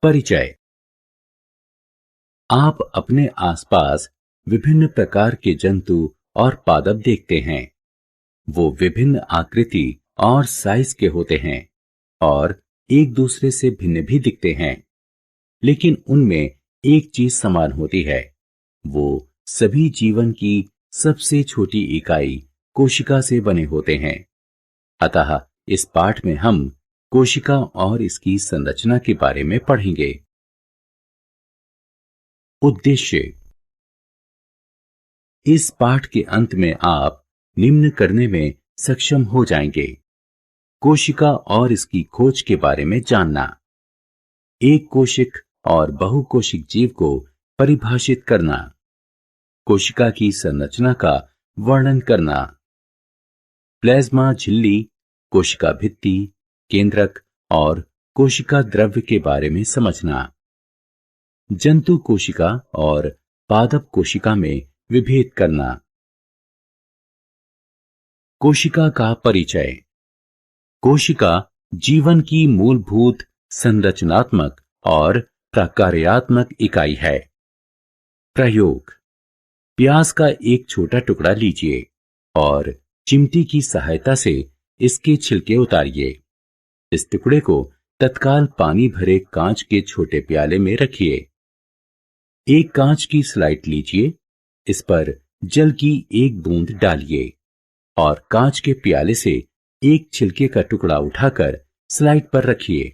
परिचय। आप अपने आसपास विभिन्न प्रकार के जंतु और पादप देखते हैं। वो विभिन्न आकृति और साइज के होते हैं और एक दूसरे से भिन्न भी दिखते हैं, लेकिन उनमें एक चीज समान होती है। वो सभी जीवन की सबसे छोटी इकाई कोशिका से बने होते हैं। अतः इस पाठ में हम कोशिका और इसकी संरचना के बारे में पढ़ेंगे। उद्देश्य। इस पाठ के अंत में आप निम्न करने में सक्षम हो जाएंगे: कोशिका और इसकी खोज के बारे में जानना, एक कोशिक और बहुकोशिक जीव को परिभाषित करना, कोशिका की संरचना का वर्णन करना, प्लाज्मा झिल्ली, कोशिका भित्ति, केंद्रक और कोशिका द्रव्य के बारे में समझना, जंतु कोशिका और पादप कोशिका में विभेद करना। कोशिका का परिचय। कोशिका जीवन की मूलभूत संरचनात्मक और प्रकार्यात्मक इकाई है। प्रयोग। प्याज का एक छोटा टुकड़ा लीजिए और चिमटी की सहायता से इसके छिलके उतारिए। इस टुकड़े को तत्काल पानी भरे कांच के छोटे प्याले में रखिए। एक कांच की स्लाइड लीजिए, इस पर जल की एक बूंद डालिए और कांच के प्याले से एक छिलके का टुकड़ा उठाकर स्लाइड पर रखिए।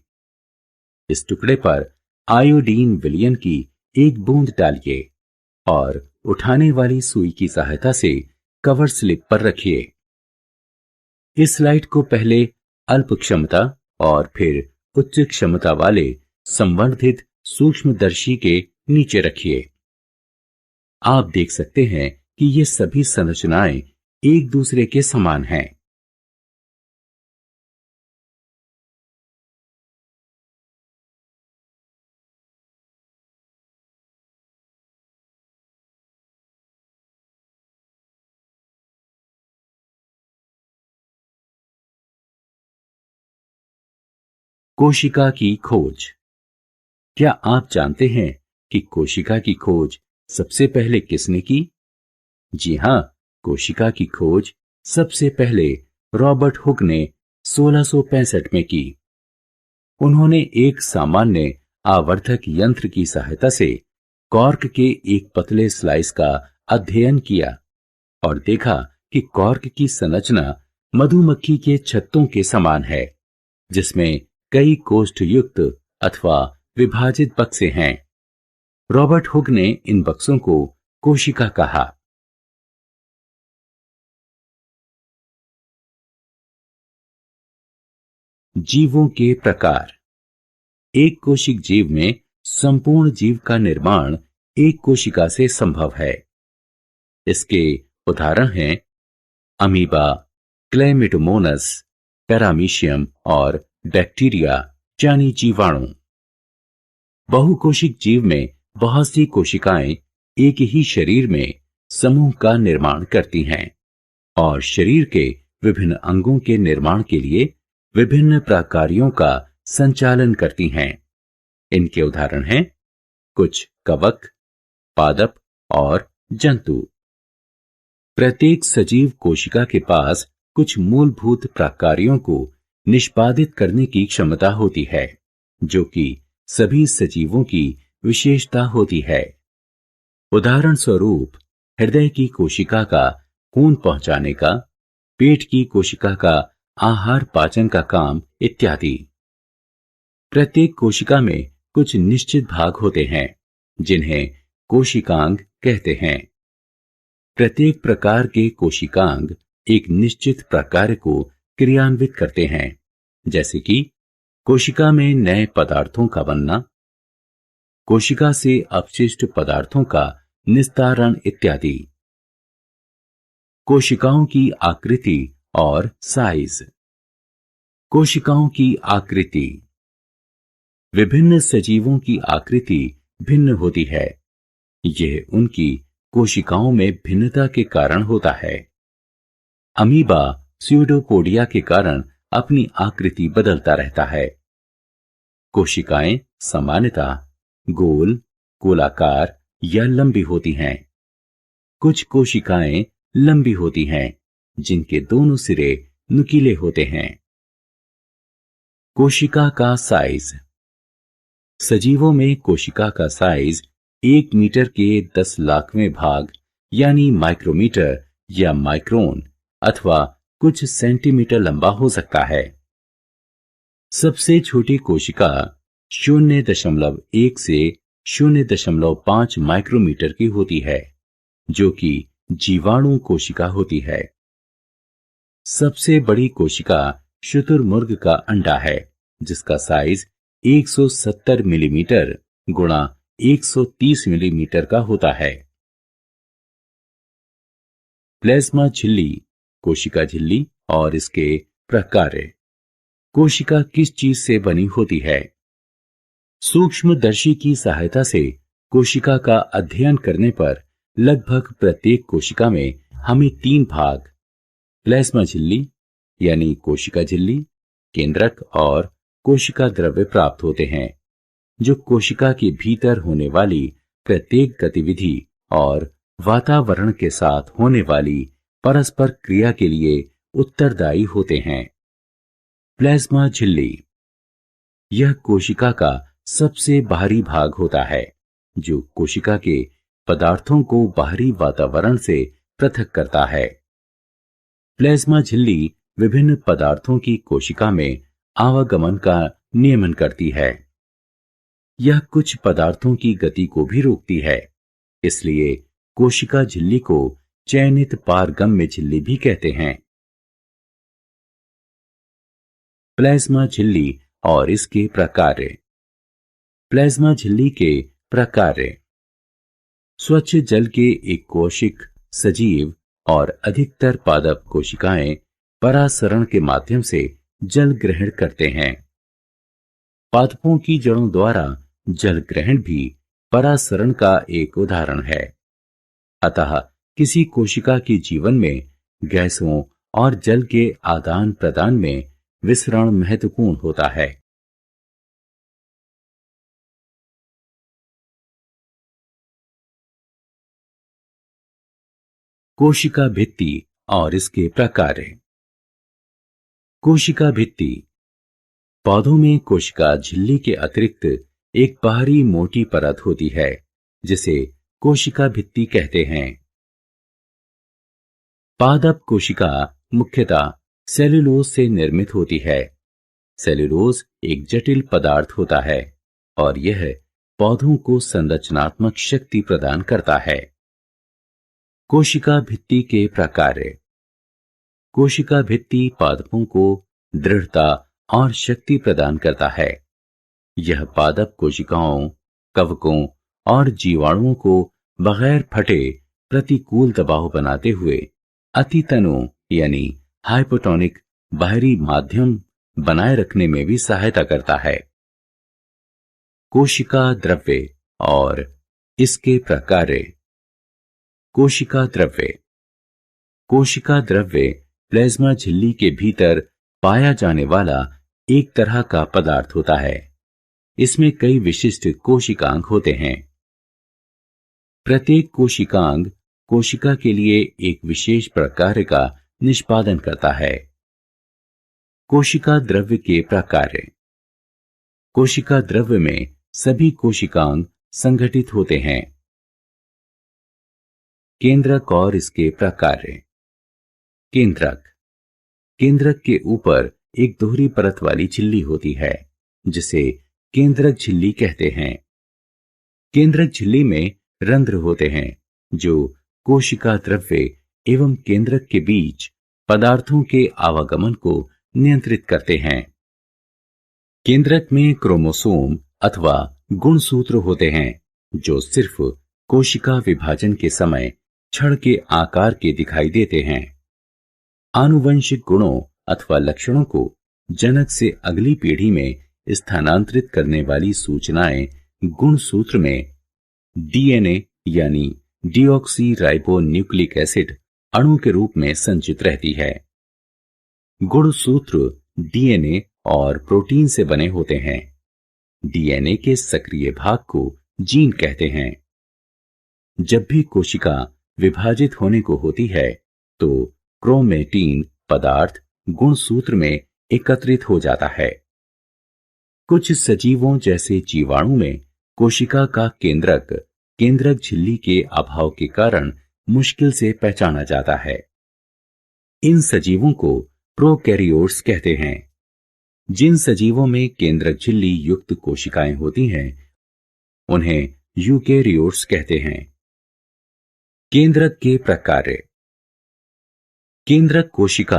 इस टुकड़े पर आयोडीन विलयन की एक बूंद डालिए और उठाने वाली सुई की सहायता से कवर स्लिप पर रखिए। इस स्लाइड को पहले अल्प क्षमता और फिर उच्च क्षमता वाले संवर्धित सूक्ष्मदर्शी के नीचे रखिए। आप देख सकते हैं कि ये सभी संरचनाएं एक दूसरे के समान हैं। कोशिका की खोज। क्या आप जानते हैं कि कोशिका की खोज सबसे पहले किसने की? जी हां, कोशिका की खोज सबसे पहले रॉबर्ट हुक ने 1665 में की। उन्होंने एक सामान्य आवर्धक यंत्र की सहायता से कॉर्क के एक पतले स्लाइस का अध्ययन किया और देखा कि कॉर्क की संरचना मधुमक्खी के छत्तों के समान है, जिसमें कई कोष्ठयुक्त अथवा विभाजित बक्से हैं। रॉबर्ट हुक ने इन बक्सों को कोशिका कहा। जीवों के प्रकार। एक कोशिक जीव में संपूर्ण जीव का निर्माण एक कोशिका से संभव है। इसके उदाहरण हैं अमीबा, क्लेमिडोमोनस, पैरामीशियम और बैक्टीरिया यानी जीवाणु। बहुकोशिक जीव में बहुत सी कोशिकाएं एक ही शरीर में समूह का निर्माण करती हैं और शरीर के विभिन्न अंगों के निर्माण के लिए विभिन्न प्रकार्यों का संचालन करती हैं। इनके उदाहरण हैं कुछ कवक, पादप और जंतु। प्रत्येक सजीव कोशिका के पास कुछ मूलभूत प्रकार्यों को निष्पादित करने की क्षमता होती है, जो कि सभी सजीवों की विशेषता होती है। उदाहरण स्वरूप हृदय की कोशिका का खून पहुंचाने का, पेट की कोशिका का आहार पाचन का काम इत्यादि। प्रत्येक कोशिका में कुछ निश्चित भाग होते हैं जिन्हें कोशिकांग कहते हैं। प्रत्येक प्रकार के कोशिकांग एक निश्चित प्रकार को क्रियान्वित करते हैं, जैसे कि कोशिका में नए पदार्थों का बनना, कोशिका से अपशिष्ट पदार्थों का निस्तारण इत्यादि। कोशिकाओं की आकृति और साइज। कोशिकाओं की आकृति। विभिन्न सजीवों की आकृति भिन्न होती है। यह उनकी कोशिकाओं में भिन्नता के कारण होता है। अमीबा स्यूडोपोडिया के कारण अपनी आकृति बदलता रहता है। कोशिकाएं सामान्यतः गोल, गोलाकार या लंबी होती हैं। कुछ कोशिकाएं लंबी होती हैं, जिनके दोनों सिरे नुकीले होते हैं। कोशिका का साइज। सजीवों में कोशिका का साइज 1 मीटर के 10 लाखवें भाग यानी माइक्रोमीटर या माइक्रोन अथवा कुछ सेंटीमीटर लंबा हो सकता है। सबसे छोटी कोशिका 0.1 से 0.5 माइक्रोमीटर की होती है, जो कि जीवाणु कोशिका होती है। सबसे बड़ी कोशिका शुतुरमुर्ग का अंडा है, जिसका साइज 170 मिलीमीटर गुणा 130 मिलीमीटर का होता है। प्लाज्मा झिल्ली, कोशिका झिल्ली और इसके प्रकार। कोशिका किस चीज से बनी होती है? सूक्ष्मदर्शी की सहायता से कोशिका का अध्ययन करने पर लगभग प्रत्येक कोशिका में हमें 3 भाग, प्लाज्मा झिल्ली यानी कोशिका झिल्ली, केंद्रक और कोशिका द्रव्य प्राप्त होते हैं, जो कोशिका के भीतर होने वाली प्रत्येक गतिविधि और वातावरण के साथ होने वाली परस्पर क्रिया के लिए उत्तरदायी होते हैं। प्लाज्मा झिल्ली यह कोशिका का सबसे बाहरी भाग होता है, जो कोशिका के पदार्थों को बाहरी वातावरण से पृथक करता है। प्लाज्मा झिल्ली विभिन्न पदार्थों की कोशिका में आवागमन का नियमन करती है। यह कुछ पदार्थों की गति को भी रोकती है, इसलिए कोशिका झिल्ली को चयनित पारगम्य झिल्ली भी कहते हैं। प्लाज्मा झिल्ली और इसके प्रकार। प्लाज्मा झिल्ली के प्रकार। स्वच्छ जल के एक कोशिक सजीव और अधिकतर पादप कोशिकाएं परासरण के माध्यम से जल ग्रहण करते हैं। पादपों की जड़ों द्वारा जल ग्रहण भी परासरण का एक उदाहरण है। अतः किसी कोशिका के जीवन में गैसों और जल के आदान प्रदान में विसरण महत्वपूर्ण होता है। कोशिका भित्ति और इसके प्रकार। कोशिका भित्ति। पौधों में कोशिका झिल्ली के अतिरिक्त एक बाहरी मोटी परत होती है, जिसे कोशिका भित्ति कहते हैं। पादप कोशिका मुख्यतः सेल्यूलोज से निर्मित होती है। सेल्यूलोज एक जटिल पदार्थ होता है और यह पौधों को संरचनात्मक शक्ति प्रदान करता है। कोशिका भित्ति के प्रकार। कोशिका भित्ति पादपों को दृढ़ता और शक्ति प्रदान करता है। यह पादप कोशिकाओं, कवकों और जीवाणुओं को बगैर फटे प्रतिकूल दबाव बनाते हुए अतितनु यानी हाइपोटोनिक बाहरी माध्यम बनाए रखने में भी सहायता करता है। कोशिका द्रव्य और इसके प्रकार। कोशिका द्रव्य। कोशिका द्रव्य प्लाज्मा झिल्ली के भीतर पाया जाने वाला एक तरह का पदार्थ होता है। इसमें कई विशिष्ट कोशिकांग होते हैं। प्रत्येक कोशिकांग कोशिका के लिए एक विशेष प्रकार का निष्पादन करता है। कोशिका द्रव्य के प्रकार। कोशिका द्रव्य में सभी कोशिकांग संगठित होते हैं। केंद्रक और इसके प्रकार। केंद्रक। केंद्रक के ऊपर एक दोहरी परत वाली झिल्ली होती है, जिसे केंद्रक झिल्ली कहते हैं। केंद्रक झिल्ली में रंध्र होते हैं, जो कोशिका द्रव्य एवं केंद्रक के बीच पदार्थों के आवागमन को नियंत्रित करते हैं। केंद्रक में क्रोमोसोम अथवा गुणसूत्र होते हैं, जो सिर्फ कोशिका विभाजन के समय छड़ के आकार के दिखाई देते हैं। आनुवंशिक गुणों अथवा लक्षणों को जनक से अगली पीढ़ी में स्थानांतरित करने वाली सूचनाएं गुणसूत्र में डीएनए यानी डीऑक्सी राइबो न्यूक्लिक एसिड अणु के रूप में संचित रहती है। गुणसूत्र डीएनए और प्रोटीन से बने होते हैं। डीएनए के सक्रिय भाग को जीन कहते हैं। जब भी कोशिका विभाजित होने को होती है तो क्रोमेटीन पदार्थ गुणसूत्र में एकत्रित हो जाता है। कुछ सजीवों जैसे जीवाणु में कोशिका का केंद्रक झिल्ली के अभाव के कारण मुश्किल से पहचाना जाता है। इन सजीवों को प्रोकैरियोट्स कहते हैं। जिन सजीवों में केंद्रक झिल्ली युक्त कोशिकाएं होती हैं उन्हें यूकेरियोट्स कहते हैं। केंद्रक के प्रकार। केंद्रक कोशिका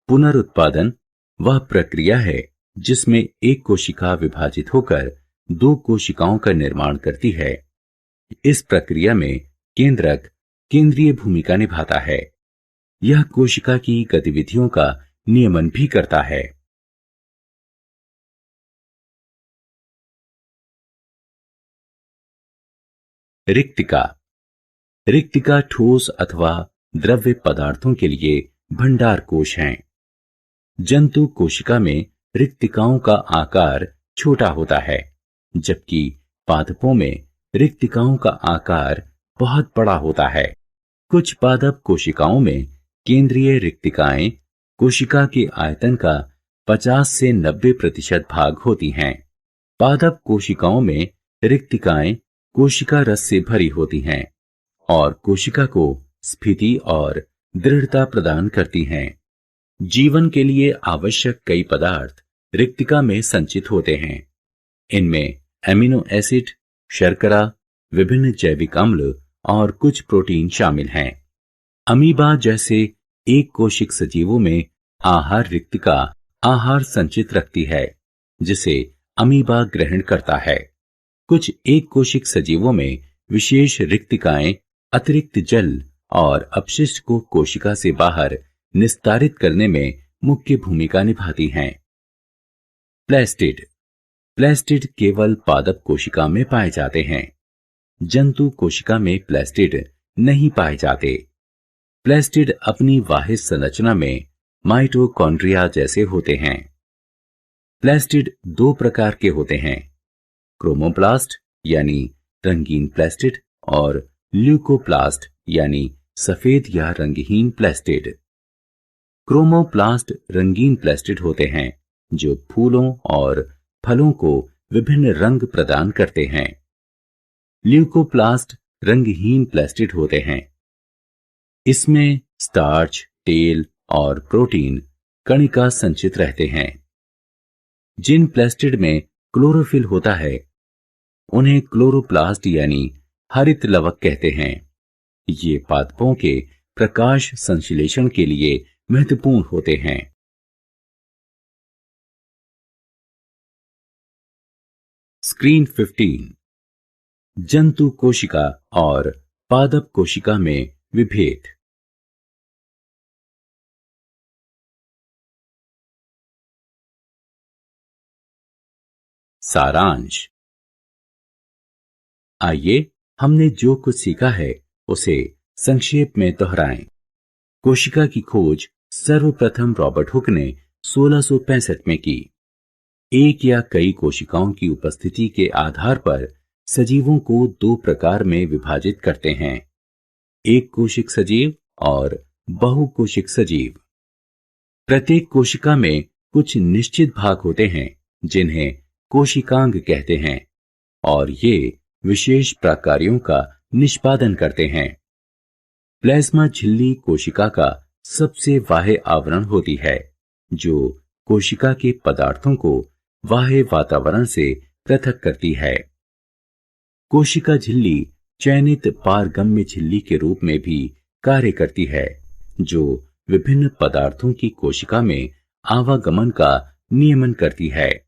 पुनरुत्पादन वह प्रक्रिया है जिसमें एक कोशिका विभाजित होकर दो कोशिकाओं का निर्माण करती है। इस प्रक्रिया में केंद्रक केंद्रीय भूमिका निभाता है। यह कोशिका की गतिविधियों का नियमन भी करता है। रिक्तिका। रिक्तिका ठोस अथवा द्रव्य पदार्थों के लिए भंडार कोश हैं। जंतु कोशिका में रिक्तिकाओं का आकार छोटा होता है, जबकि पादपों में रिक्तिकाओं का आकार बहुत बड़ा होता है। कुछ पादप कोशिकाओं में केंद्रीय रिक्तिकाएं कोशिका के आयतन का 50 से 90% भाग होती हैं। पादप कोशिकाओं में रिक्तिकाएं कोशिका रस से भरी होती हैं और कोशिका को स्फीति और दृढ़ता प्रदान करती हैं। जीवन के लिए आवश्यक कई पदार्थ रिक्तिका में संचित होते हैं। इनमें एमिनो एसिड, शर्करा, विभिन्न जैविक अम्ल और कुछ प्रोटीन शामिल हैं। अमीबा जैसे एक कोशिक सजीवों में आहार रिक्तिका आहार संचित रखती है, जिसे अमीबा ग्रहण करता है। कुछ एक कोशिक सजीवों में विशेष रिक्तिकाएं अतिरिक्त जल और अपशिष्ट को कोशिका से बाहर निस्तारित करने में मुख्य भूमिका निभाती हैं। प्लास्टिड। प्लास्टिड केवल पादप कोशिका में पाए जाते हैं। जंतु कोशिका में प्लास्टिड नहीं पाए जाते। प्लास्टिड अपनी वाहित संरचना में माइटोकॉन्ड्रिया जैसे होते हैं। प्लास्टिड दो प्रकार के होते हैं, क्रोमोप्लास्ट यानी रंगीन प्लास्टिड और ल्यूकोप्लास्ट यानी सफेद या रंगहीन प्लास्टिड। क्रोमोप्लास्ट रंगीन प्लास्टिड होते हैं जो फूलों और फलों को विभिन्न रंग प्रदान करते हैं। ल्यूकोप्लास्ट रंगहीन प्लास्टिड होते हैं। इसमें स्टार्च, तेल और प्रोटीन कणिका संचित रहते हैं। जिन प्लास्टिड में क्लोरोफिल होता है उन्हें क्लोरोप्लास्ट यानी हरित लवक कहते हैं। ये पादपों के प्रकाश संश्लेषण के लिए महत्वपूर्ण होते हैं। स्क्रीन 15। जंतु कोशिका और पादप कोशिका में विभेद। सारांश। आइए हमने जो कुछ सीखा है उसे संक्षेप में दोहराएं। कोशिका की खोज सर्वप्रथम रॉबर्ट हुक ने 1665 में की। एक या कई कोशिकाओं की उपस्थिति के आधार पर सजीवों को दो प्रकार में विभाजित करते हैं, एक कोशिक सजीव और बहुकोशिक सजीव। प्रत्येक कोशिका में कुछ निश्चित भाग होते हैं जिन्हें कोशिकांग कहते हैं और ये विशेष प्रकार्यों का निष्पादन करते हैं। प्लाज्मा झिल्ली कोशिका का सबसे बाह्य आवरण होती है जो कोशिका के पदार्थों को बाह्य वातावरण से पृथक करती है। कोशिका झिल्ली चयनित पारगम्य झिल्ली के रूप में भी कार्य करती है जो विभिन्न पदार्थों की कोशिका में आवागमन का नियमन करती है।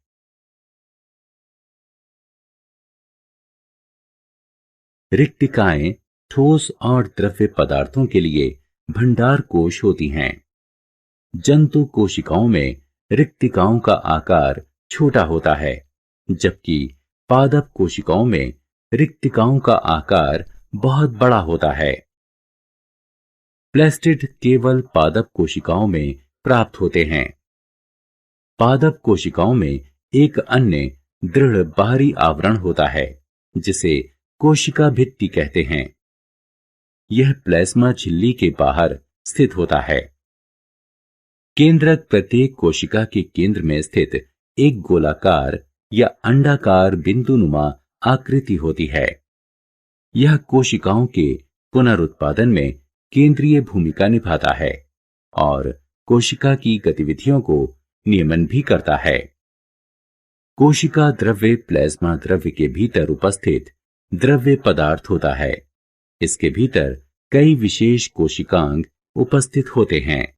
रिक्तिकाएं ठोस और द्रव्य पदार्थों के लिए भंडार कोश होती हैं। जंतु कोशिकाओं में रिक्तिकाओं का आकार छोटा होता है, जबकि पादप कोशिकाओं में रिक्तिकाओं का आकार बहुत बड़ा होता है। प्लास्टिड केवल पादप कोशिकाओं में प्राप्त होते हैं। पादप कोशिकाओं में एक अन्य दृढ़ बाहरी आवरण होता है जिसे कोशिका भित्ति कहते हैं। यह प्लाज्मा झिल्ली के बाहर स्थित होता है। केंद्रक प्रत्येक कोशिका के केंद्र में स्थित एक गोलाकार या अंडाकार बिंदुनुमा आकृति होती है। यह कोशिकाओं के पुनरुत्पादन में केंद्रीय भूमिका निभाता है और कोशिका की गतिविधियों को नियमन भी करता है। कोशिका द्रव्य प्लाज्मा द्रव्य के भीतर उपस्थित द्रव्य पदार्थ होता है। इसके भीतर कई विशेष कोशिकांग उपस्थित होते हैं।